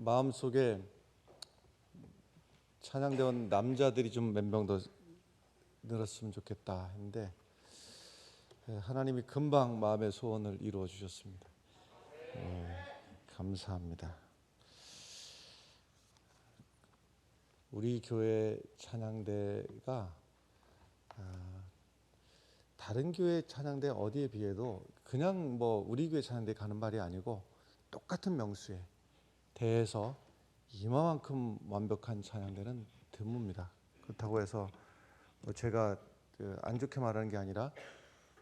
마음속에 찬양대원 남자들이 좀 몇 명 더 늘었으면 좋겠다 했는데 하나님이 금방 마음의 소원을 이루어 주셨습니다. 감사합니다. 우리 교회 찬양대가 다른 교회 찬양대 어디에 비해도 그냥 뭐 우리 교회 찬양대 가는 말이 아니고 똑같은 명수에 대해서 이만큼 완벽한 찬양대는 드뭅니다. 그렇다고 해서 제가 안 좋게 말하는 게 아니라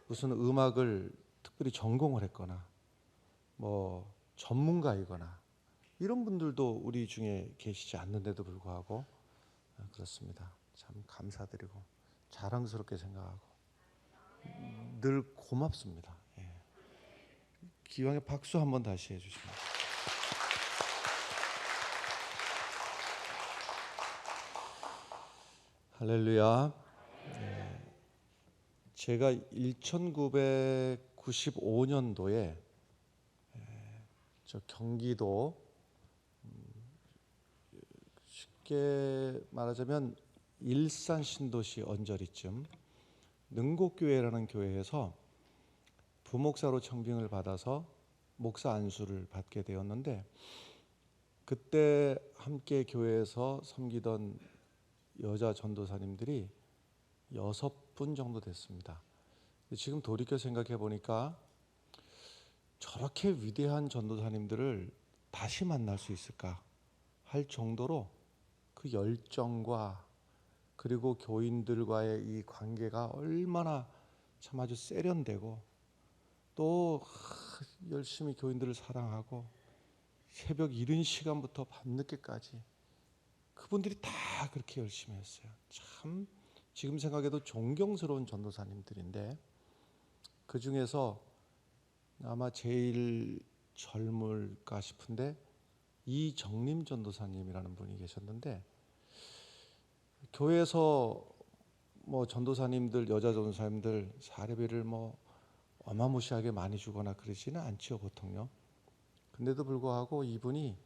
무슨 음악을 특별히 전공을 했거나 뭐 전문가이거나 이런 분들도 우리 중에 계시지 않는데도 불구하고 그렇습니다. 참 감사드리고 자랑스럽게 생각하고 늘 고맙습니다. 기왕에 박수 한번 다시 해주시면. 할렐루야. 제가 1995년도에 저 경기도 쉽게 말하자면 일산 신도시 언저리쯤 능곡교회라는 교회에서 부목사로 청빙을 받아서 목사 안수를 받게 되었는데, 그때 함께 교회에서 섬기던 여자 전도사님들이 6분 정도 됐습니다. 지금 돌이켜 생각해 보니까 저렇게 위대한 전도사님들을 다시 만날 수 있을까 할 정도로 그 열정과 그리고 교인들과의 이 관계가 얼마나 참 아주 세련되고 또 열심히 교인들을 사랑하고 새벽 이른 시간부터 밤늦게까지 그분들이 다 그렇게 열심히 했어요. 참 지금 생각해도 존경스러운 전도사님들인데, 그 중에서 아마 제일 젊을까 싶은데 이정림 전도사님이라는 분이 계셨는데, 교회에서 뭐 전도사님들, 여자 전도사님들 사례비를 뭐 어마무시하게 많이 주거나 그러지는 않죠, 보통요. 근데도 불구하고 이분이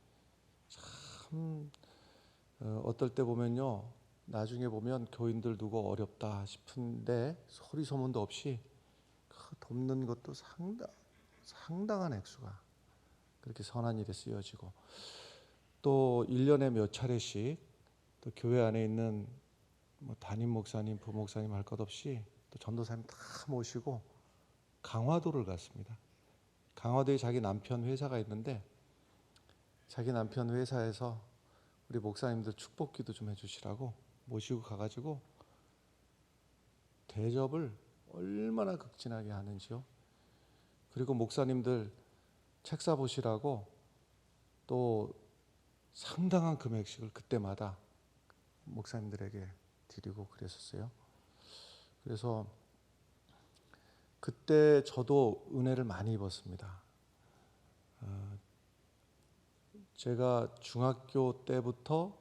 참 어떨 때 보면요, 나중에 보면 교인들 두고 어렵다 싶은데 소리 소문도 없이 돕는 것도 상당한 액수가 그렇게 선한 일에 쓰여지고, 또 1년에 몇 차례씩 또 교회 안에 있는 뭐 담임 목사님, 부목사님 할 것 없이 또 전도사님 다 모시고 강화도를 갔습니다. 강화도에 자기 남편 회사가 있는데 자기 남편 회사에서 우리 목사님들 축복기도 좀 해주시라고 모시고 가가지고 대접을 얼마나 극진하게 하는지요. 그리고 목사님들 책 사보시라고 또 상당한 금액씩을 그때마다 목사님들에게 드리고 그랬었어요. 그래서 그때 저도 은혜를 많이 입었습니다. 제가 중학교 때부터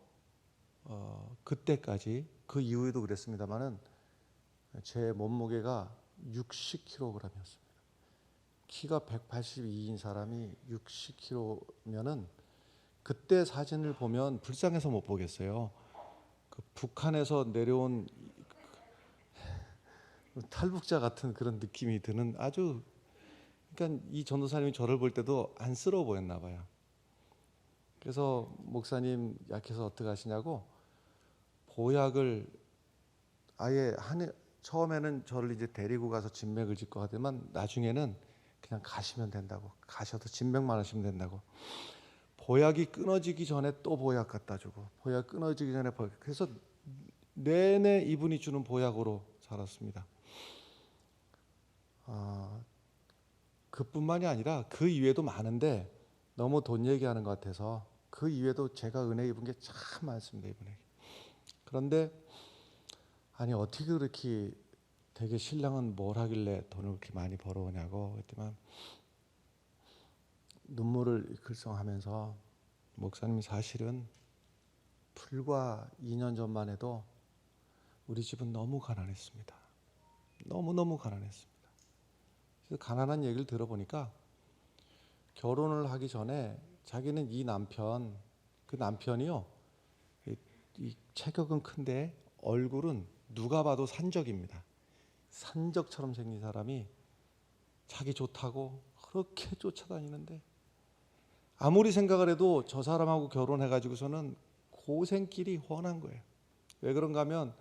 그때까지, 그 이후에도 그랬습니다만은 제 몸무게가 60kg이었습니다. 키가 182인 사람이 60kg면은 그때 사진을 보면 불쌍해서 못 보겠어요. 그 북한에서 내려온 탈북자 같은 그런 느낌이 드는 아주, 그러니까 이 전도사님이 저를 볼 때도 안쓰러워 보였나 봐요. 그래서 목사님 약해서 어떻게 하시냐고 보약을 아예 처음에는 저를 이제 데리고 가서 진맥을 짓고 하더만 나중에는 그냥 가시면 된다고, 가셔도 진맥만 하시면 된다고, 보약이 끊어지기 전에 또 보약 갖다 주고 보약 끊어지기 전에 보약, 그래서 내내 이분이 주는 보약으로 살았습니다. 그뿐만이 아니라 그 이외에도 많은데 너무 돈 얘기하는 것 같아서 그 이외에도 제가 은혜 입은 게 참 많습니다, 이분에게. 그런데 아니 어떻게 그렇게 되게 신랑은 뭘 하길래 돈을 그렇게 많이 벌어오냐고 그랬더니 눈물을 글썽하면서 목사님이 사실은 불과 2년 전만 해도 우리 집은 너무 가난했습니다. 너무너무 가난했습니다. 그래서 가난한 얘기를 들어보니까 결혼을 하기 전에 자기는 이 남편 그 남편이요, 이 체격은 큰데 얼굴은 누가 봐도 산적입니다. 산적처럼 생긴 사람이 자기 좋다고 그렇게 쫓아다니는데, 아무리 생각을 해도 저 사람하고 결혼해가지고서는 고생길이 훤한 거예요. 왜 그런가 하면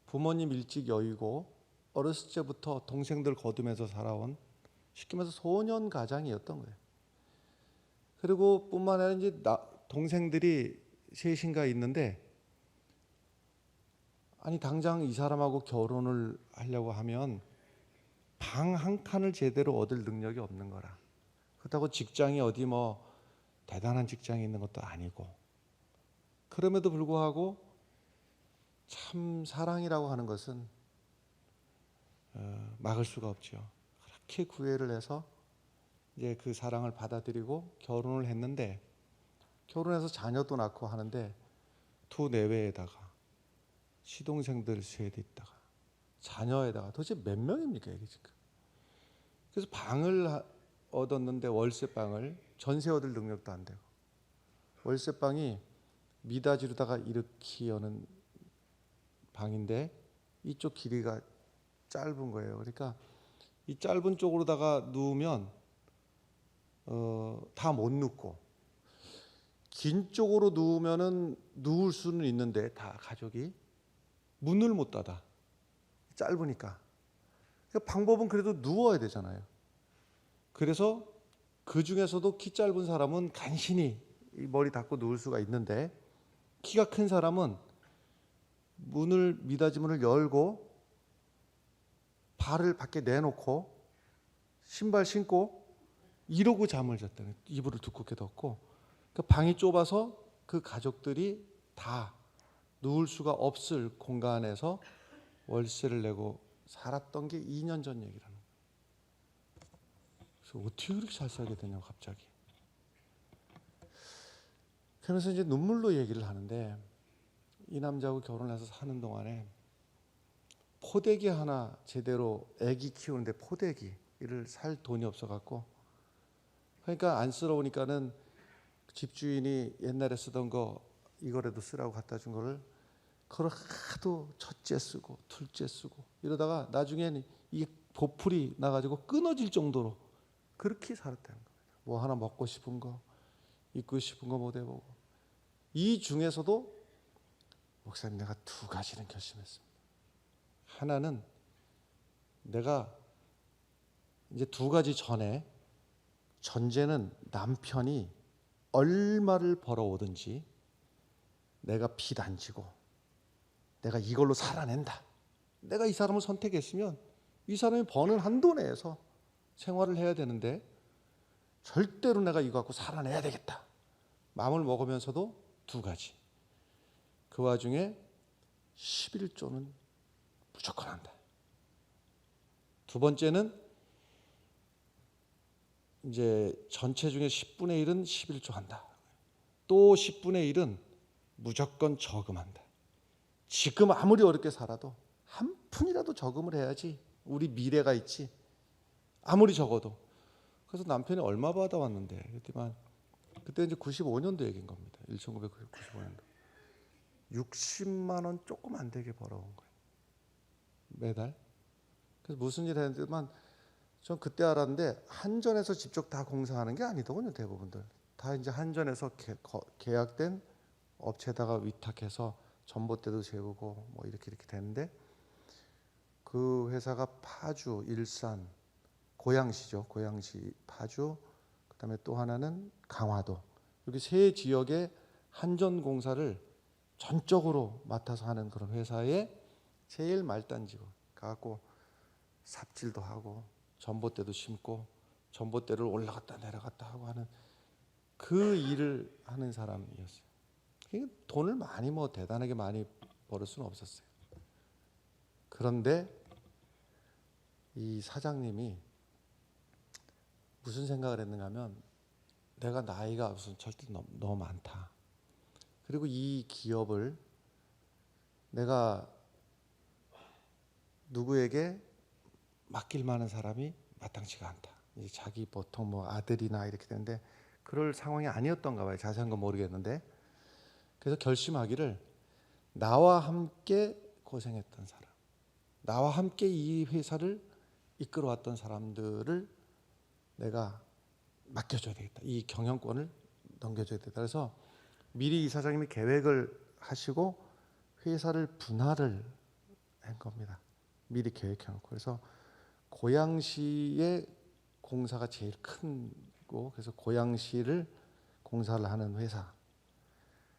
부모님 일찍 여의고 어렸을 때부터 동생들 거두면서 살아온, 쉽게 말해서 소년 가장이었던 거예요. 그리고 뿐만 아니라 이제 동생들이 셋인가 있는데, 아니 당장 이 사람하고 결혼을 하려고 하면 방 한 칸을 제대로 얻을 능력이 없는 거라. 그렇다고 직장이 어디 뭐 대단한 직장이 있는 것도 아니고, 그럼에도 불구하고 참 사랑이라고 하는 것은 막을 수가 없죠. 그렇게 구애를 해서 이제 그 사랑을 받아들이고 결혼을 했는데, 결혼해서 자녀도 낳고 하는데 두 내외에다가 시동생들 셋 있다가 자녀에다가 도대체 몇 명입니까 이게 지금? 그래서 방을 얻었는데 월세방을 전세 얻을 능력도 안 되고, 월세방이 미닫이로다가 이렇게 여는 방인데 이쪽 길이가 짧은 거예요. 그러니까 이 짧은 쪽으로다가 누우면 다 못 눕고, 긴 쪽으로 누우면은 누울 수는 있는데 다 가족이 문을 못 닫아. 짧으니까. 그러니까 방법은 그래도 누워야 되잖아요. 그래서 그 중에서도 키 짧은 사람은 간신히 머리 닫고 누울 수가 있는데, 키가 큰 사람은 미닫이 문을 열고 발을 밖에 내놓고 신발 신고 이러고 잠을 잤다는, 이불을 두껍게 덮고. 그러니까 방이 좁아서 그 가족들이 다 누울 수가 없을 공간에서 월세를 내고 살았던 게 2년 전 얘기라는 거예요. 그래서 어떻게 그렇게 잘 살게 되냐고 갑자기. 그러면서 이제 눈물로 얘기를 하는데, 이 남자하고 결혼해서 사는 동안에 포대기 하나 제대로 애기 키우는데 포대기를 살 돈이 없어갖고, 그러니까 안쓰러우니까는 집주인이 옛날에 쓰던 거 이거라도 쓰라고 갖다 준 거를 그걸 하도 첫째 쓰고 둘째 쓰고 이러다가 나중에는 이 보풀이 나가지고 끊어질 정도로 그렇게 살았다는 거예요. 뭐 하나 먹고 싶은 거, 입고 싶은 거 못 해보고. 이 중에서도 목사님, 내가 두 가지는 결심했습니다. 하나는 내가 이제 두 가지 전에, 전제는 남편이 얼마를 벌어오든지 내가 빚 안 지고 내가 이걸로 살아낸다. 내가 이 사람을 선택했으면 이 사람이 버는 한도 내에서 생활을 해야 되는데 절대로 내가 이거 갖고 살아내야 되겠다 마음을 먹으면서도 두 가지, 그 와중에 11조는 무조건 한다. 두 번째는 이제 전체 중에 10분의 1은 11조 한다. 또 10분의 1은 무조건 저금한다. 지금 아무리 어렵게 살아도 한 푼이라도 저금을 해야지 우리 미래가 있지. 아무리 적어도. 그래서 남편이 얼마 받아왔는데 그랬더니 그때 이제 95년도 얘기인 겁니다. 1995년도 60만 원 조금 안 되게 벌어온 거예요, 매달. 그래서 무슨 일 했는데만 전 그때 알았는데, 한전에서 직접 다 공사하는 게 아니더군요. 대부분들 다 이제 한전에서 계약된 업체에다가 위탁해서 전봇대도 세우고 뭐 이렇게 되는데, 그 회사가 파주, 일산, 고양시죠. 고양시, 파주, 그다음에 또 하나는 강화도, 이렇게 세 지역의 한전 공사를 전적으로 맡아서 하는 그런 회사의 제일 말단지고 가갖고 삽질도 하고 전봇대도 심고 전봇대를 올라갔다 내려갔다 하고 하는 그 일을 하는 사람이었어요. 그러니까 돈을 많이 뭐 대단하게 많이 벌을 수는 없었어요. 그런데 이 사장님이 무슨 생각을 했는가 하면, 내가 나이가 무슨 절대 너무 많다. 그리고 이 기업을 내가 누구에게 맡길 만한 사람이 마땅치가 않다. 이제 자기 보통 뭐 아들이나 이렇게 되는데 그럴 상황이 아니었던가 봐요. 자세한 건 모르겠는데. 그래서 결심하기를 나와 함께 고생했던 사람, 나와 함께 이 회사를 이끌어왔던 사람들을 내가 맡겨줘야 되겠다. 이 경영권을 넘겨줘야 되겠다. 그래서 미리 이사장님이 계획을 하시고 회사를 분할을 한 겁니다. 미리 계획해놓고. 그래서 고양시의 공사가 제일 큰고, 그래서 고양시를 공사를 하는 회사,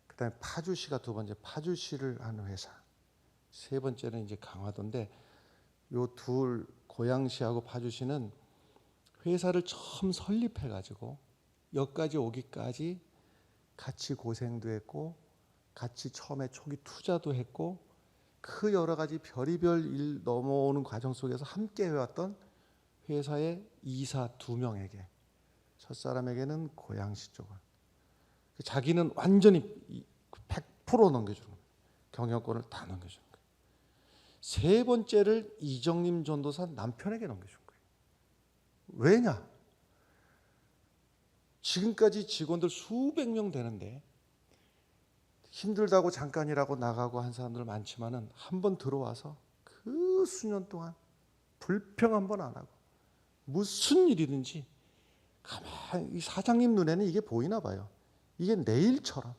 그 다음에 파주시가 두 번째, 파주시를 하는 회사, 세 번째는 이제 강화도인데, 요 둘, 고양시하고 파주시는 회사를 처음 설립해가지고 여기까지 오기까지 같이 고생도 했고, 같이 처음에 초기 투자도 했고, 그 여러 가지 별의별 일 넘어오는 과정 속에서 함께 해왔던 회사의 이사 2명에게, 첫사람에게는 고양시 쪽을, 자기는 완전히 100% 넘겨주는 거예요. 경영권을 다 넘겨주는 거예요. 세 번째를 이정림 전도사 남편에게 넘겨준 거예요. 왜냐? 지금까지 직원들 수백 명 되는데 힘들다고 잠깐이라고 나가고 한 사람들 많지만은 한 번 들어와서 그 수년 동안 불평 한 번 안 하고 무슨 일이든지 가만히, 이 사장님 눈에는 이게 보이나 봐요. 이게 내 일처럼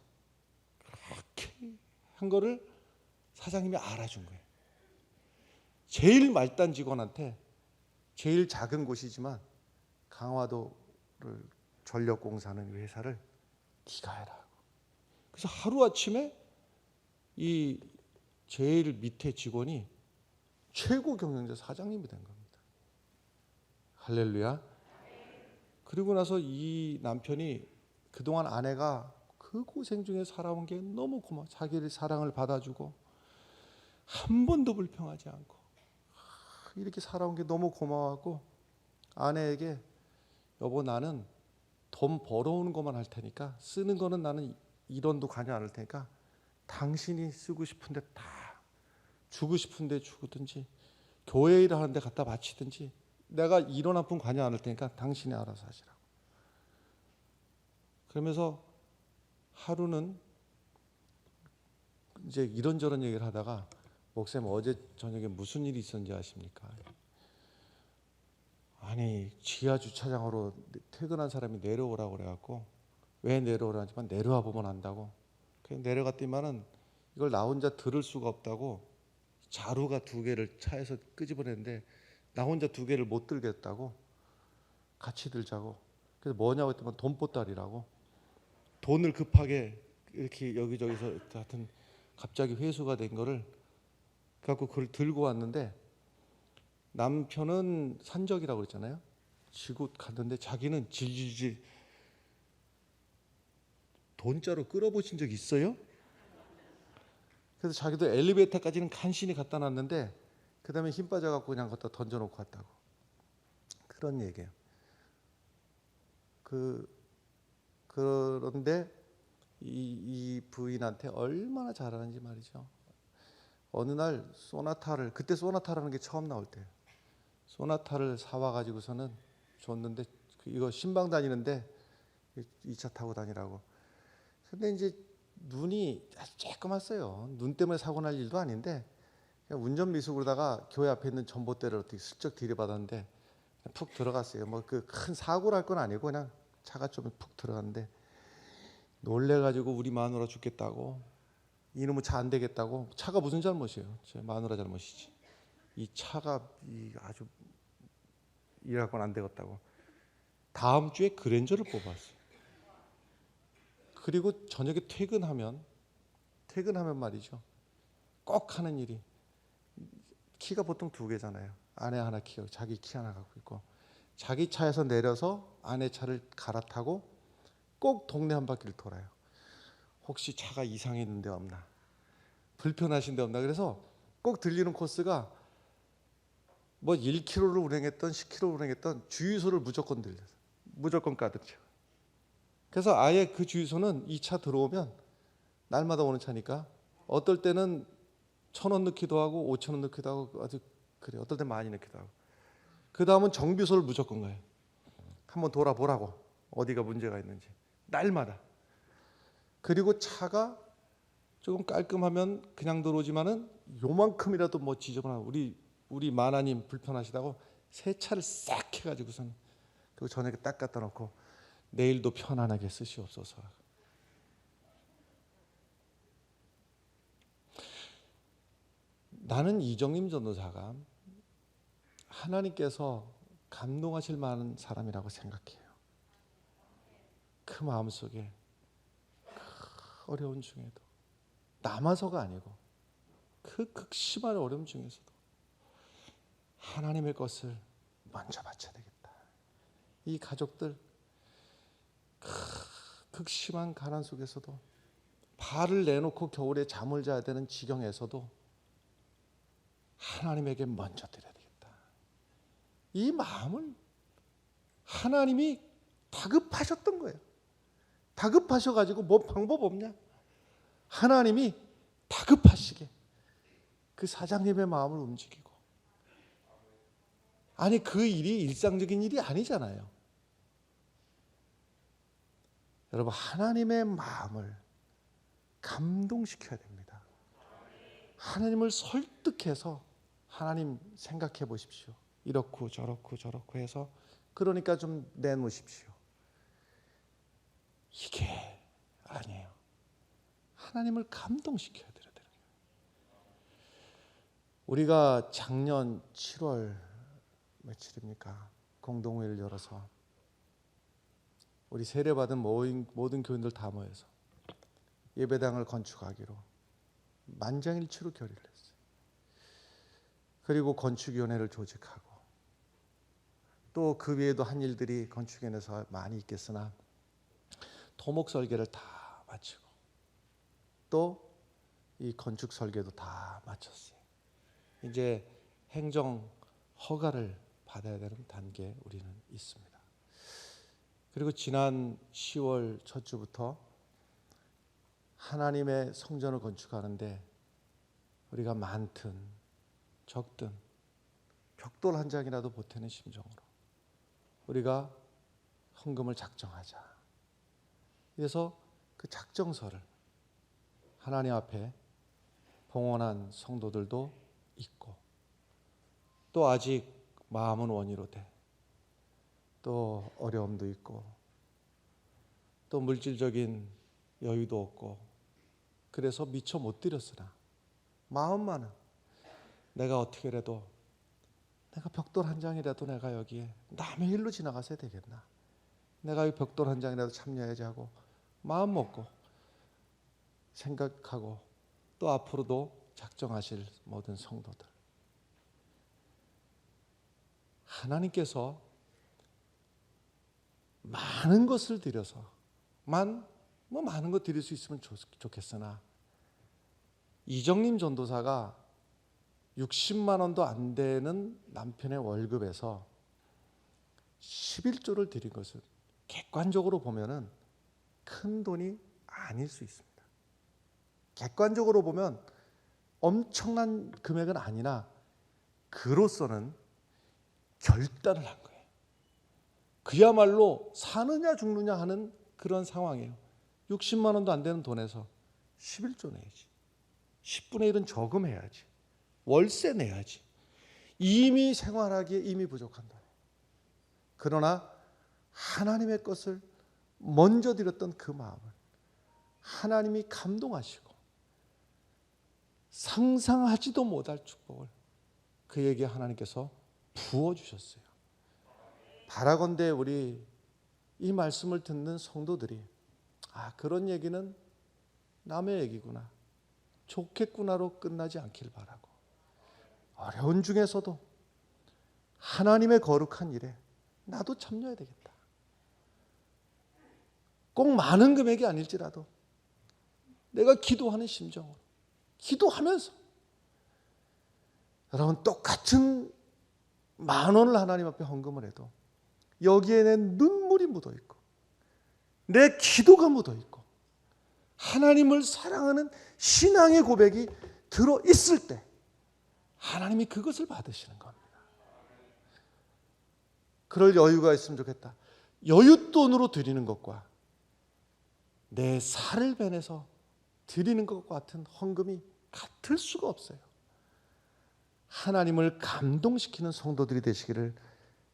그렇게 한 거를 사장님이 알아준 거예요. 제일 말단 직원한테, 제일 작은 곳이지만 강화도를 전력공사하는 회사를 네가 해라. 그래서 하루아침에 이 제일 밑에 직원이 최고 경영자 사장님이 된 겁니다. 할렐루야. 그리고 나서 이 남편이 그동안 아내가 그 고생 중에 살아온 게 너무 고마워. 자기를 사랑을 받아주고 한 번도 불평하지 않고 이렇게 살아온 게 너무 고마워하고, 아내에게 여보 나는 돈 벌어오는 것만 할 테니까 쓰는 거는 나는 1원도 관여 안 할 테니까 당신이 쓰고 싶은데 다, 주고 싶은데 주든지 교회 일 하는데 갖다 바치든지 내가 1원 한 푼 관여 안 할 테니까 당신이 알아서 하시라고. 그러면서 하루는 이제 이런저런 얘기를 하다가, 목사님 어제 저녁에 무슨 일이 있었는지 아십니까? 아니 지하 주차장으로 퇴근한 사람이 내려오라고 그래갖고, 왜 내려오라지만 내려와 보면 안다고. 그냥 내려갔더니만은 이걸 나 혼자 들을 수가 없다고 자루가 2개를 차에서 끄집어냈는데 나 혼자 2개를 못 들겠다고 같이 들자고. 그래서 뭐냐고 했더니 돈보따리라고. 돈을 급하게 이렇게 여기저기서 하여튼 갑자기 회수가 된 거를 갖고 그걸 들고 왔는데, 남편은 산적이라고 그랬잖아요. 지고 갔는데 자기는 질질질 돈자루 끌어보신 적 있어요? 그래서 자기도 엘리베이터까지는 간신히 갖다 놨는데 그 다음에 힘 빠져갖고 그냥 갖다 던져놓고 왔다고. 그런 얘기예요. 그런데 이 부인한테 얼마나 잘하는지 말이죠. 어느 날 소나타를, 그때 소나타라는 게 처음 나올 때예요. 소나타를 사와가지고서는 줬는데, 이거 신방 다니는데 2차 타고 다니라고. 근데 이제 눈이 아주 쬐끔했어요. 눈 때문에 사고 날 일도 아닌데 그냥 운전 미숙으로다가 교회 앞에 있는 전봇대를 어떻게 슬쩍 들이받았는데 푹 들어갔어요. 뭐 그 큰 사고를 할 건 아니고 그냥 차가 좀 푹 들어갔는데, 놀래가지고 우리 마누라 죽겠다고, 이놈의 차 안 되겠다고. 차가 무슨 잘못이에요? 제 마누라 잘못이지. 이 차가 아주 일하고는 안 되겠다고. 다음 주에 그랜저를 뽑았어요. 그리고 저녁에 퇴근하면 말이죠, 꼭 하는 일이, 키가 보통 2개잖아요. 아내 하나 키고 자기 키 하나 갖고 있고, 자기 차에서 내려서 아내 차를 갈아타고 꼭 동네 한 바퀴를 돌아요. 혹시 차가 이상했는 데 없나, 불편하신 데 없나. 그래서 꼭 들리는 코스가 뭐 1km를 운행했던 10km 운행했던 주유소를 무조건 들려서 무조건 가득해요. 그래서 아예 그 주유소는 이 차 들어오면 날마다 오는 차니까 어떨 때는 1,000원 넣기도 하고 5,000원 넣기도 하고 아주 그래. 어떨 때 많이 넣기도 하고. 그 다음은 정비소를 무조건 가요. 한번 돌아보라고 어디가 문제가 있는지 날마다. 그리고 차가 조금 깔끔하면 그냥 들어오지만은 요만큼이라도 뭐 지저분한 우리 마나님 불편하시다고 세차를 싹 해가지고선 그리고 저녁에 딱 갖다 놓고 내일도 편안하게 쓰시옵소서. 나는 이정림 전도사가 하나님께서 감동하실 만한 사람이라고 생각해요. 그 마음속에 그 어려운 중에도 남아서가 아니고 그 극심한 어려움 중에서도 하나님의 것을 먼저 바쳐야 되겠다. 이 가족들 극심한 가난 속에서도 발을 내놓고 겨울에 잠을 자야 되는 지경에서도 하나님에게 먼저 드려야 되겠다. 이 마음을 하나님이 다급하셨던 거예요. 다급하셔가지고 뭐 방법 없냐? 하나님이 다급하시게 그 사장님의 마음을 움직이고, 아니 그 일이 일상적인 일이 아니잖아요. 여러분, 하나님의 마음을 감동시켜야 됩니다. 하나님을 설득해서 하나님 생각해 보십시오. 이렇고 저렇고 저렇고 해서 그러니까 좀 내놓으십시오. 이게 아니에요. 하나님을 감동시켜야 돼요. 우리가 작년 7월 며칠입니까? 공동회를 열어서 우리 세례받은 모든 교인들 다 모여서 예배당을 건축하기로 만장일치로 결의를 했어요. 그리고 건축위원회를 조직하고 또 그 외에도 한 일들이 건축위원회에서 많이 있겠으나 토목 설계를 다 마치고 또 이 건축 설계도 다 마쳤어요. 이제 행정 허가를 받아야 되는 단계에 우리는 있습니다. 그리고 지난 10월 첫 주부터 하나님의 성전을 건축하는데 우리가 많든 적든 벽돌 한 장이라도 보태는 심정으로 우리가 헌금을 작정하자. 그래서 그 작정서를 하나님 앞에 봉헌한 성도들도 있고 또 아직 마음은 원이로되 또 어려움도 있고 또 물질적인 여유도 없고 그래서 미처 못 드렸으나 마음만은 내가 어떻게라도 내가 벽돌 한 장이라도 내가 여기에 남의 일로 지나가서야 되겠나, 내가 이 벽돌 한 장이라도 참여해야지 하고 마음 먹고 생각하고 또 앞으로도 작정하실 모든 성도들, 하나님께서 많은 것을 드려서 많은 것 드릴 수 있으면 좋겠으나 이정림 전도사가 60만 원도 안 되는 남편의 월급에서 11조를 드린 것은 객관적으로 보면은 큰 돈이 아닐 수 있습니다. 객관적으로 보면 엄청난 금액은 아니나 그로서는 결단을 한 거예요. 그야말로 사느냐 죽느냐 하는 그런 상황이에요. 60만 원도 안 되는 돈에서 11조 내야지, 10분의 1은 저금해야지, 월세 내야지, 이미 생활하기에 이미 부족한 돈. 그러나 하나님의 것을 먼저 드렸던 그 마음을 하나님이 감동하시고 상상하지도 못할 축복을 그에게 하나님께서 부어주셨어요. 바라건대 우리 이 말씀을 듣는 성도들이 그런 얘기는 남의 얘기구나, 좋겠구나로 끝나지 않길 바라고 어려운 중에서도 하나님의 거룩한 일에 나도 참여해야 되겠다. 꼭 많은 금액이 아닐지라도 내가 기도하는 심정으로 기도하면서, 여러분 똑같은 10,000원을 하나님 앞에 헌금을 해도 여기에 내 눈물이 묻어 있고 내 기도가 묻어 있고 하나님을 사랑하는 신앙의 고백이 들어 있을 때 하나님이 그것을 받으시는 겁니다. 그럴 여유가 있으면 좋겠다. 여윳돈으로 드리는 것과 내 살을 베내서 드리는 것과 같은 헌금이 같을 수가 없어요. 하나님을 감동시키는 성도들이 되시기를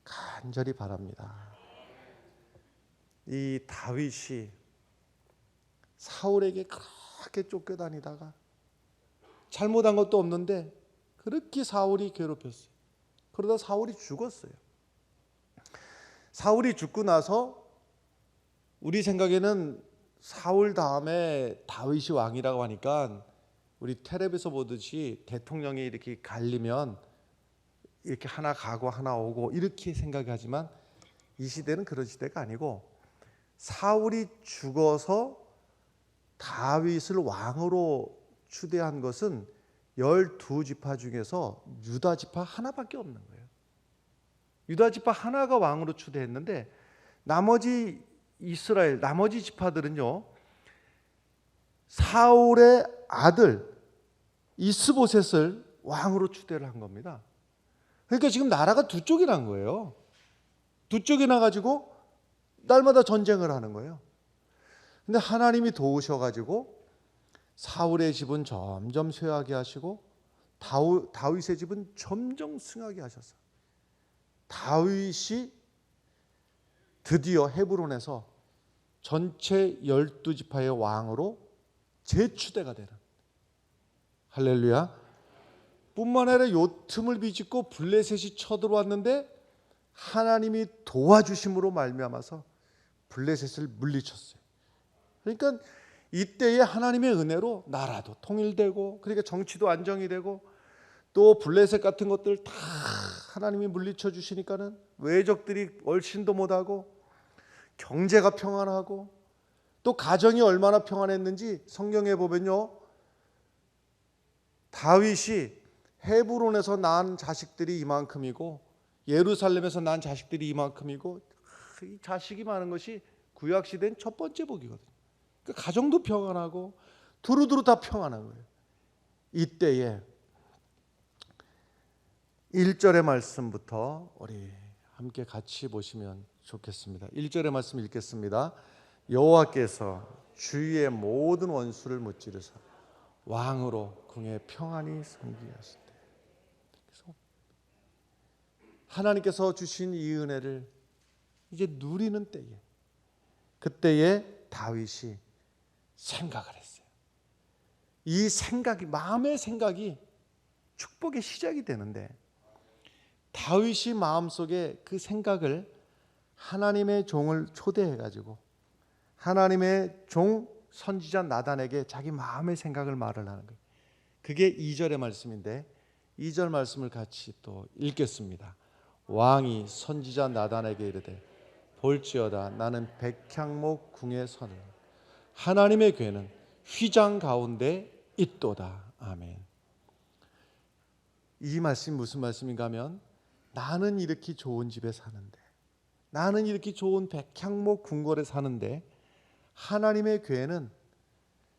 간절히 바랍니다. 이 다윗이 사울에게 그렇게 쫓겨다니다가 잘못한 것도 없는데 그렇게 사울이 괴롭혔어요. 그러다 사울이 죽었어요. 사울이 죽고 나서 우리 생각에는 사울 다음에 다윗이 왕이라고 하니까 우리 텔레비에서 보듯이 대통령이 이렇게 갈리면 이렇게 하나 가고 하나 오고 이렇게 생각하지만 이 시대는 그런 시대가 아니고 사울이 죽어서 다윗을 왕으로 추대한 것은 12지파 중에서 유다 지파 하나밖에 없는 거예요. 유다 지파 하나가 왕으로 추대했는데 나머지 이스라엘 나머지 지파들은요, 사울의 아들 이스보셋을 왕으로 추대를 한 겁니다. 그러니까 지금 나라가 두 쪽이 난 거예요. 두 쪽이 나가지고 날마다 전쟁을 하는 거예요. 근데 하나님이 도우셔가지고 사울의 집은 점점 쇠하게 하시고 다윗의 집은 점점 승하게 하셨어요. 다윗이 드디어 헤브론에서 전체 12지파의 왕으로 재추대가 되는, 할렐루야. 뿐만 아니라 요 틈을 비집고 블레셋이 쳐들어왔는데 하나님이 도와주심으로 말미암아서 블레셋을 물리쳤어요. 그러니까 이때에 하나님의 은혜로 나라도 통일되고, 그러니까 정치도 안정이 되고, 또 블레셋 같은 것들 다 하나님이 물리쳐 주시니까는 외적들이 얼씬도 못하고 경제가 평안하고, 또 가정이 얼마나 평안했는지 성경에 보면요, 다윗이 헤브론에서 낳은 자식들이 이만큼이고 예루살렘에서 낳은 자식들이 이만큼이고, 이 자식이 많은 것이 구약시대는 첫 번째 복이거든요. 그러니까 가정도 평안하고 두루두루 다 평안한 거예요. 이때에 1절의 말씀부터 우리 함께 같이 보시면 좋겠습니다. 1절의 말씀 읽겠습니다. 여호와께서 주위의 모든 원수를 무찌르사 왕으로 궁에 평안히 섬기게 하시되. 그래서 하나님께서 주신 이 은혜를 이제 누리는 때에, 그때에 다윗이 생각을 했어요. 이 생각이, 마음의 생각이 축복의 시작이 되는데, 다윗이 마음속에 그 생각을 하나님의 종을 초대해가지고 하나님의 종 선지자 나단에게 자기 마음의 생각을 말을 하는 거예요. 그게 2절의 말씀인데 2절 말씀을 같이 또 읽겠습니다. 왕이 선지자 나단에게 이르되 볼지어다 나는 백향목 궁에 서는 하나님의 궤는 휘장 가운데 있도다. 아멘. 이 말씀이 무슨 말씀인가 하면, 나는 이렇게 좋은 집에 사는데, 나는 이렇게 좋은 백향목 궁궐에 사는데 하나님의 궤는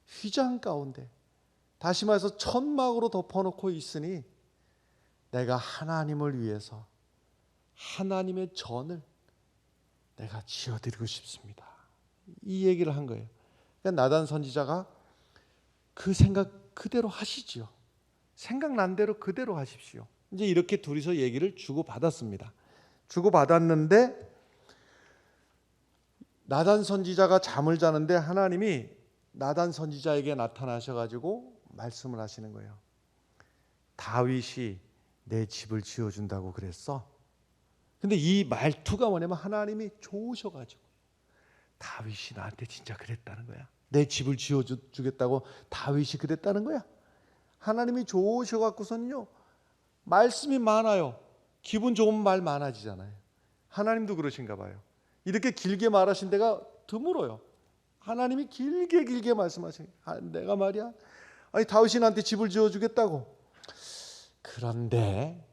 휘장 가운데, 다시 말해서 천막으로 덮어놓고 있으니 내가 하나님을 위해서 하나님의 전을 내가 지어드리고 싶습니다. 이 얘기를 한 거예요. 그러니까 나단 선지자가 그 생각 그대로 하시지요. 생각난 대로 그대로 하십시오. 이제 이렇게 둘이서 얘기를 주고받았습니다. 주고받았는데 나단 선지자가 잠을 자는데 하나님이 나단 선지자에게 나타나셔가지고 말씀을 하시는 거예요. 다윗이 내 집을 지어준다고 그랬어. 근데 이 말투가 뭐냐면 하나님이 좋으셔가지고 다윗이 나한테 진짜 그랬다는 거야. 내 집을 지어주겠다고 다윗이 그랬다는 거야. 하나님이 좋으셔갖고서는요, 말씀이 많아요. 기분 좋은 말 많아지잖아요. 하나님도 그러신가 봐요. 이렇게 길게 말하신 데가 드물어요. 하나님이 길게 말씀하시는, 내가 말이야, 아니 다윗이 나한테 집을 지어주겠다고. 그런데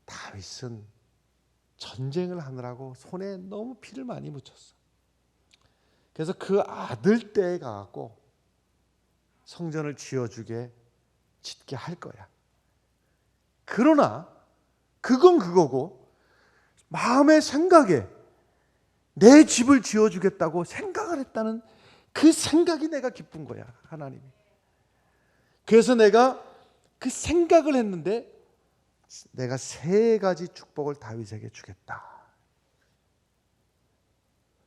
다윗은 전쟁을 하느라고 손에 너무 피를 많이 묻혔어. 그래서 그 아들 때에 가갖고 성전을 짓게 할 거야. 그러나 그건 그거고, 마음의 생각에 내 집을 지어주겠다고 생각을 했다는 그 생각이 내가 기쁜 거야, 하나님이. 그래서 내가 그 생각을 했는데 내가 세 가지 축복을 다윗에게 주겠다.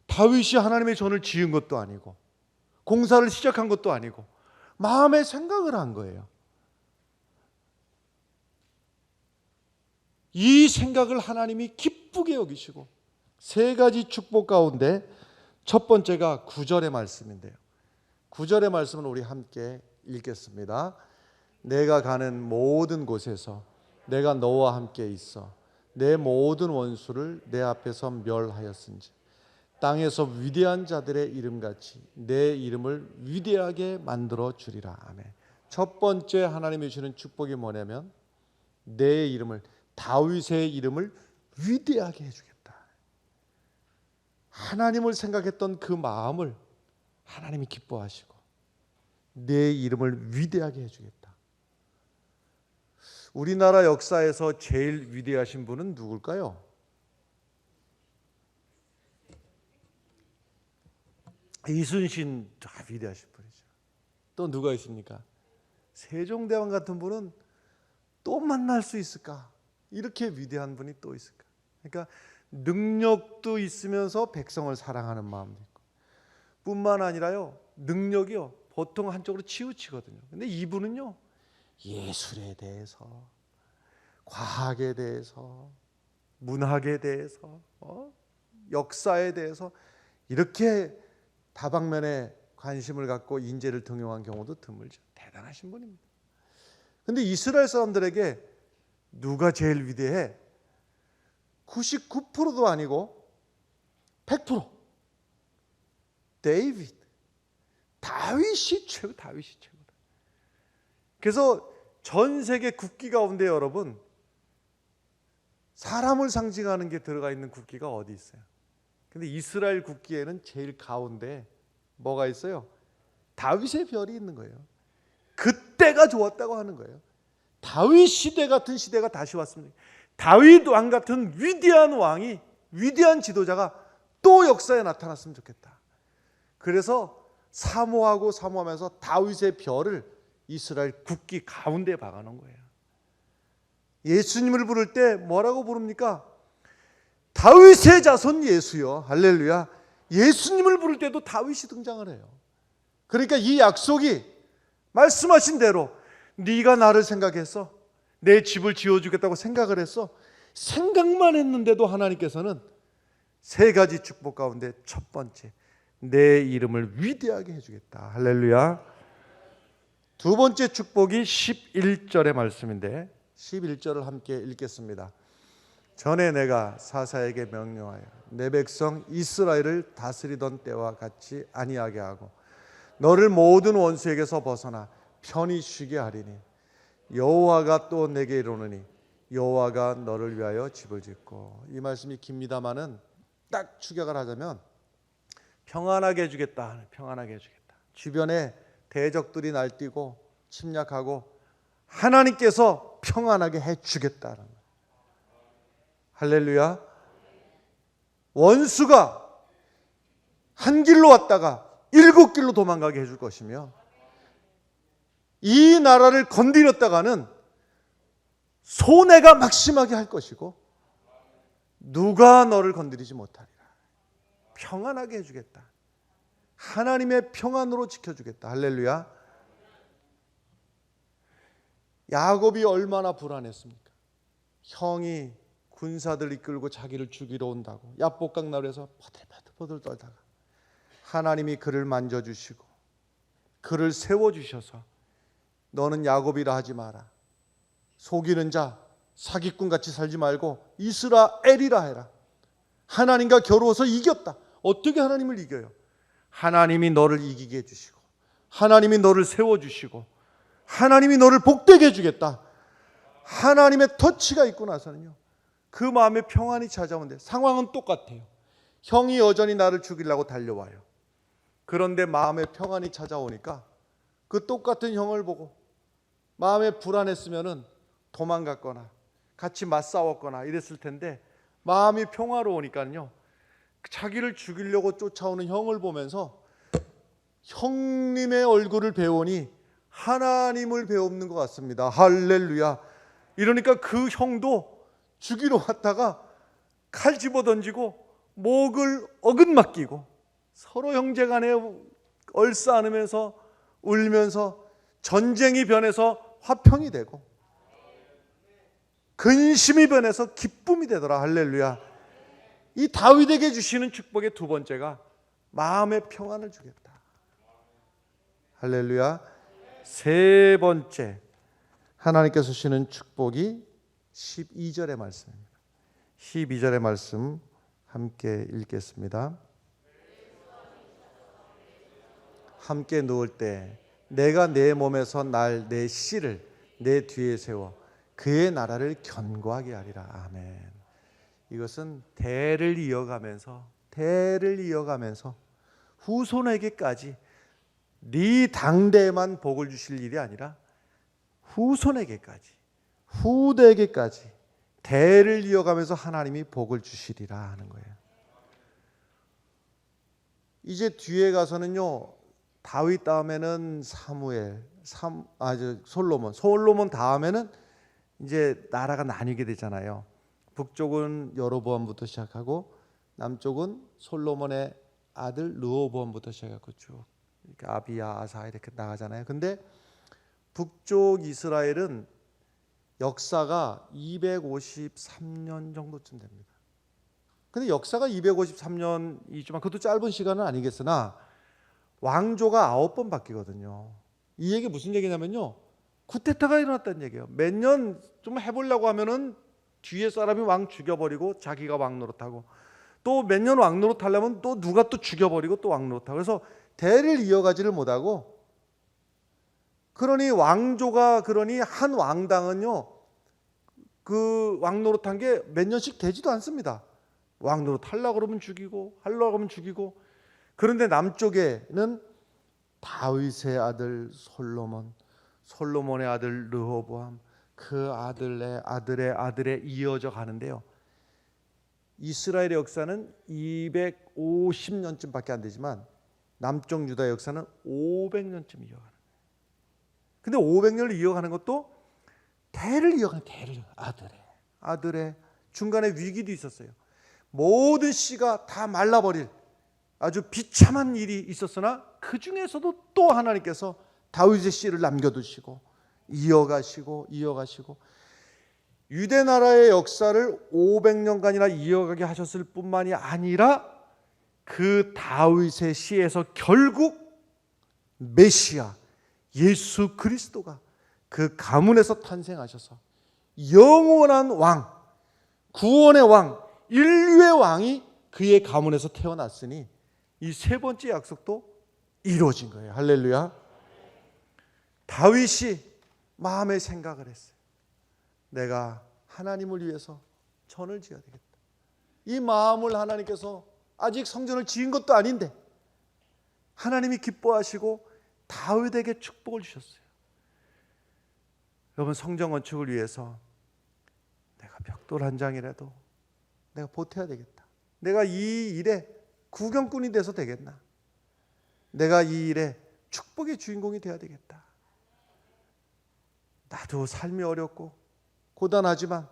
다윗이 하나님의 전을 지은 것도 아니고 공사를 시작한 것도 아니고 마음에 생각을 한 거예요. 이 생각을 하나님이 기쁘게 여기시고 세 가지 축복 가운데 첫 번째가 9절의 말씀인데요. 9절의 말씀은 우리 함께 읽겠습니다. 내가 가는 모든 곳에서 내가 너와 함께 있어 내 모든 원수를 내 앞에서 멸하였은지 땅에서 위대한 자들의 이름같이 내 이름을 위대하게 만들어 주리라. 아멘. 첫 번째 하나님이 주시는 축복이 뭐냐면 내 이름을, 다윗의 이름을 위대하게 해주겠다. 하나님을 생각했던 그 마음을 하나님이 기뻐하시고 내 이름을 위대하게 해주겠다. 우리나라 역사에서 제일 위대하신 분은 누굴까요? 이순신, 위대하신 분이죠. 또 누가 있습니까? 세종대왕 같은 분은 또 만날 수 있을까? 이렇게 위대한 분이 또 있을까? 그러니까 능력도 있으면서 백성을 사랑하는 마음도 있고, 뿐만 아니라요, 능력이요 보통 한쪽으로 치우치거든요. 근데 이분은요, 예술에 대해서, 과학에 대해서, 문학에 대해서, 역사에 대해서 이렇게 다방면에 관심을 갖고 인재를 등용한 경우도 드물죠. 대단하신 분입니다. 근데 이스라엘 사람들에게 누가 제일 위대해? 99%도 아니고 100% 데이비드, 다윗이 최고, 다윗이 최고다. 그래서 전 세계 국기 가운데 여러분, 사람을 상징하는 게 들어가 있는 국기가 어디 있어요? 근데 이스라엘 국기에는 제일 가운데 뭐가 있어요? 다윗의 별이 있는 거예요. 그때가 좋았다고 하는 거예요. 다윗 시대 같은 시대가 다시 왔습니다. 다윗 왕 같은 위대한 왕이, 위대한 지도자가 또 역사에 나타났으면 좋겠다. 그래서 사모하면서 다윗의 별을 이스라엘 국기 가운데 박아놓은 거예요. 예수님을 부를 때 뭐라고 부릅니까? 다윗의 자손 예수여, 할렐루야. 예수님을 부를 때도 다윗이 등장을 해요. 그러니까 이 약속이 말씀하신 대로 네가 나를 생각해서 내 집을 지어주겠다고 생각을 했어. 생각만 했는데도 하나님께서는 세 가지 축복 가운데 첫 번째, 내 이름을 위대하게 해주겠다. 할렐루야. 두 번째 축복이 11절의 말씀인데 11절을 함께 읽겠습니다. 전에 내가 사사에게 명령하여 내 백성 이스라엘을 다스리던 때와 같이 아니하게 하고 너를 모든 원수에게서 벗어나 편히 쉬게 하리니 여호와가 또 내게 이르노니 여호와가 너를 위하여 집을 짓고. 이 말씀이 깁니다마는 딱 축약을 하자면 평안하게 해주겠다, 평안하게 해주겠다. 주변에 대적들이 날뛰고 침략하고 하나님께서 평안하게 해주겠다는 거예요. 할렐루야. 원수가 한 길로 왔다가 7길로 도망가게 해줄 것이며, 이 나라를 건드렸다가는 손해가 막심하게 할 것이고 누가 너를 건드리지 못하리라. 평안하게 해주겠다. 하나님의 평안으로 지켜주겠다. 할렐루야. 야곱이 얼마나 불안했습니까? 형이 군사들 이끌고 자기를 죽이러 온다고 야복강나루에서 버들버들 떨다가 하나님이 그를 만져주시고 그를 세워주셔서 너는 야곱이라 하지 마라. 속이는 자, 사기꾼같이 살지 말고 이스라엘이라 해라. 하나님과 겨루어서 이겼다. 어떻게 하나님을 이겨요? 하나님이 너를 이기게 해주시고 하나님이 너를 세워주시고 하나님이 너를 복되게 해주겠다. 하나님의 터치가 있고 나서는요, 그 마음에 평안이 찾아오는데 상황은 똑같아요. 형이 여전히 나를 죽이려고 달려와요. 그런데 마음에 평안이 찾아오니까 그 똑같은 형을 보고 마음에 불안했으면은 도망갔거나 같이 맞싸웠거나 이랬을 텐데 마음이 평화로우니까요, 자기를 죽이려고 쫓아오는 형을 보면서 형님의 얼굴을 배우니 하나님을 배우는 것 같습니다. 할렐루야. 이러니까 그 형도 죽이러 왔다가 칼 집어던지고 목을 어긋맡기고 서로 형제간에 얼싸안으면서 울면서 전쟁이 변해서 화평이 되고 근심이 변해서 기쁨이 되더라. 할렐루야. 이 다윗에게 주시는 축복의 두 번째가 마음의 평안을 주겠다. 할렐루야. 세 번째 하나님께서 주시는 축복이 12절의 말씀입니다. 12절의 말씀 함께 읽겠습니다. 함께 누울 때 내가 내 몸에서 날 내 씨를 내 뒤에 세워 그의 나라를 견고하게 하리라. 아멘. 이것은 대를 이어가면서 후손에게까지 네 당대에만 복을 주실 일이 아니라 후손에게까지 후대에게까지 대를 이어가면서 하나님이 복을 주시리라 하는 거예요. 이제 뒤에 가서는요, 다윗 다음에는 솔로몬 다음에는 이제 나라가 나뉘게 되잖아요. 북쪽은 여로보암부터 시작하고 남쪽은 솔로몬의 아들 르호보암부터 시작하고 쭉 이렇게 아비야, 아사 이렇게 나가잖아요. 근데 북쪽 이스라엘은 역사가 253년 정도쯤 됩니다. 근데 역사가 253년이지만 그것도 짧은 시간은 아니겠으나 왕조가 9번 바뀌거든요. 이 얘기 무슨 얘기냐면요, 쿠데타가 일어났다는 얘기예요. 몇 년 좀 해보려고 하면은 뒤에 사람이 왕 죽여버리고 자기가 왕 노릇하고, 또 몇 년 왕 노릇하려면 또 누가 또 죽여버리고 또 왕 노릇하고, 그래서 대를 이어가지를 못하고, 그러니 한 왕당은요 그 왕 노릇한 게 몇 년씩 되지도 않습니다. 왕 노릇 하려고 그러면 죽이고 하려고 하면 죽이고. 그런데 남쪽에는 다윗의 아들 솔로몬의 아들 르호보암, 그 아들의 아들에 이어져 가는데요, 이스라엘의 역사는 250년쯤밖에 안 되지만 남쪽 유다의 역사는 500년쯤 이어가는 거예요. 근데 500년을 이어가는 것도 대를 이어가는 아들의 중간에 위기도 있었어요. 모든 씨가 다 말라버릴 아주 비참한 일이 있었으나 그 중에서도 또 하나님께서 다윗의 씨를 남겨두시고 이어가시고 유대 나라의 역사를 500년간이나 이어가게 하셨을 뿐만이 아니라 그 다윗의 씨에서 결국 메시아 예수 그리스도가 그 가문에서 탄생하셔서 영원한 왕, 구원의 왕, 인류의 왕이 그의 가문에서 태어났으니 이 세 번째 약속도 이루어진 거예요. 할렐루야. 다윗이 마음의 생각을 했어요. 내가 하나님을 위해서 전을 지어야 되겠다. 이 마음을 하나님께서 아직 성전을 지은 것도 아닌데 하나님이 기뻐하시고 다윗에게 축복을 주셨어요. 여러분, 성전 건축을 위해서 내가 벽돌 한 장이라도 내가 보태야 되겠다. 내가 이 일에 구경꾼이 돼서 되겠나? 내가 이 일에 축복의 주인공이 되어야 되겠다. 나도 삶이 어렵고 고단하지만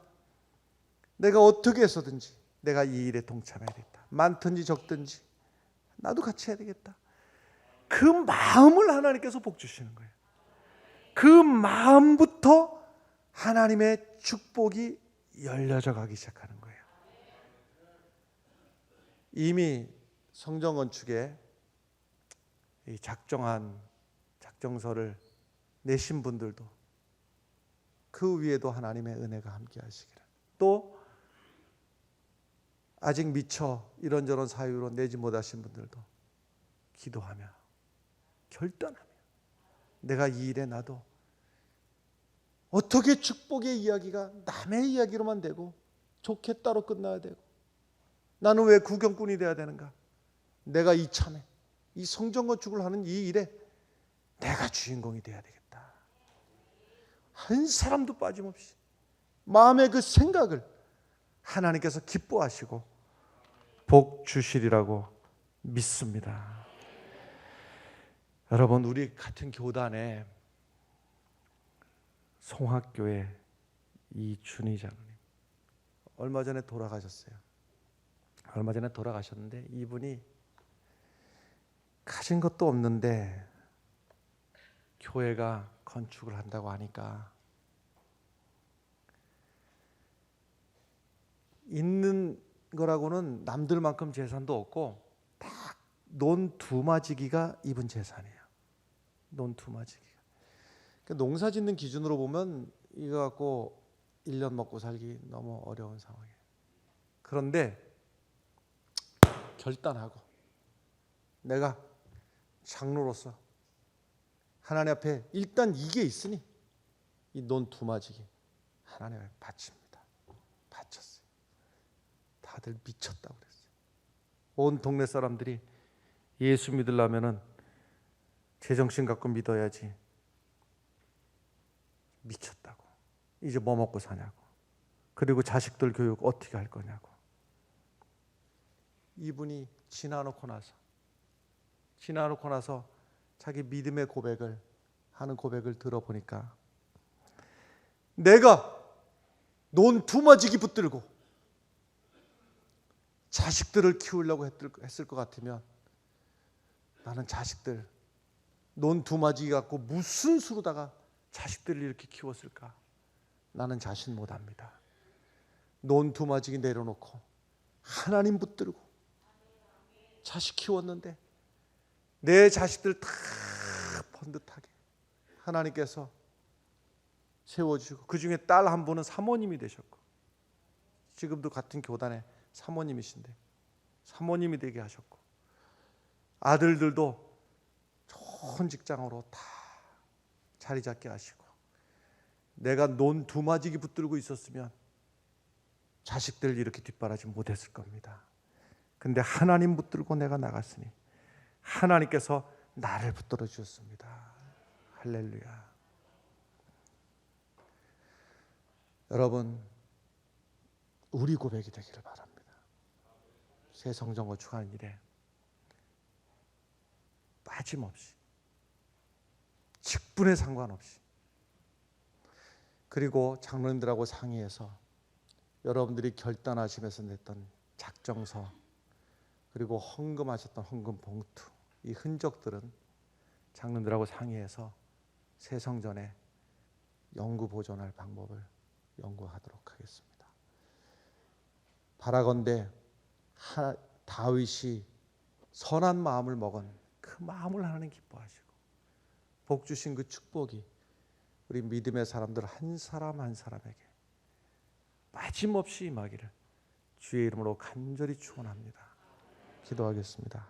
내가 어떻게 해서든지 내가 이 일에 동참해야겠다. 많든지 적든지 나도 같이 해야 되겠다. 그 마음을 하나님께서 복 주시는 거예요. 그 마음부터 하나님의 축복이 열려져 가기 시작하는 거예요. 이미 성전 건축에 작정서를 내신 분들도 그 위에도 하나님의 은혜가 함께 하시기를, 또 아직 미처 이런저런 사유로 내지 못하신 분들도 기도하며 결단하며 내가 이 일에 나도 어떻게 축복의 이야기가 남의 이야기로만 되고 좋겠다로 끝나야 되고 나는 왜 구경꾼이 돼야 되는가? 내가 이참에 이 성전 건축을 하는 이 일에 내가 주인공이 돼야 되겠다. 한 사람도 빠짐없이 마음의 그 생각을 하나님께서 기뻐하시고 복 주시리라고 믿습니다. 여러분, 우리 같은 교단에 송학교의 이준희 장로님 얼마 전에 돌아가셨어요. 얼마 전에 돌아가셨는데 이분이 가진 것도 없는데 교회가 건축을 한다고 하니까 있는 거라고는 남들만큼 재산도 없고 딱 논 두마지기가 이분 재산이에요. 논 두마지기가. 그러니까 농사 짓는 기준으로 보면 이거 갖고 1년 먹고 살기 너무 어려운 상황이에요. 그런데 결단하고 내가 장로로서 하나님 앞에 일단 이게 있으니 이 논 두마지기 하나님 앞에 바칩니다. 바쳤어요. 다들 미쳤다고 그랬어요. 온 동네 사람들이 예수 믿으려면은 제정신 갖고 믿어야지. 미쳤다고. 이제 뭐 먹고 사냐고. 그리고 자식들 교육 어떻게 할 거냐고. 이분이 지나놓고 나서 자기 믿음의 고백을 하는 고백을 들어보니까 내가 논 두마지기 붙들고 자식들을 키우려고 했을 것 같으면 나는 자식들 논 두마지기 갖고 무슨 수로다가 자식들을 이렇게 키웠을까? 나는 자신 못합니다. 논 두마지기 내려놓고 하나님 붙들고 자식 키웠는데 내 자식들 다 번듯하게 하나님께서 세워주고 그중에 딸 한 분은 사모님이 되셨고 지금도 같은 교단의 사모님이신데 사모님이 되게 하셨고 아들들도 좋은 직장으로 다 자리 잡게 하시고 내가 논 두마지기 붙들고 있었으면 자식들 이렇게 뒷바라지 못했을 겁니다. 근데 하나님 붙들고 내가 나갔으니 하나님께서 나를 붙들어 주셨습니다. 할렐루야. 여러분, 우리 고백이 되기를 바랍니다. 새 성전 건축하는 일에 빠짐없이 직분에 상관없이 그리고 장로님들하고 상의해서 여러분들이 결단하시면서 냈던 작정서 그리고 헌금하셨던 헌금 봉투 이 흔적들은 장로님들하고 상의해서 새 성전에 영구 보존할 방법을 연구하도록 하겠습니다. 바라건대 다윗이 선한 마음을 먹은 그 마음을 하나님 기뻐하시고 복 주신 그 축복이 우리 믿음의 사람들 한 사람 한 사람에게 빠짐없이 임하기를 주의 이름으로 간절히 축원합니다. 기도하겠습니다.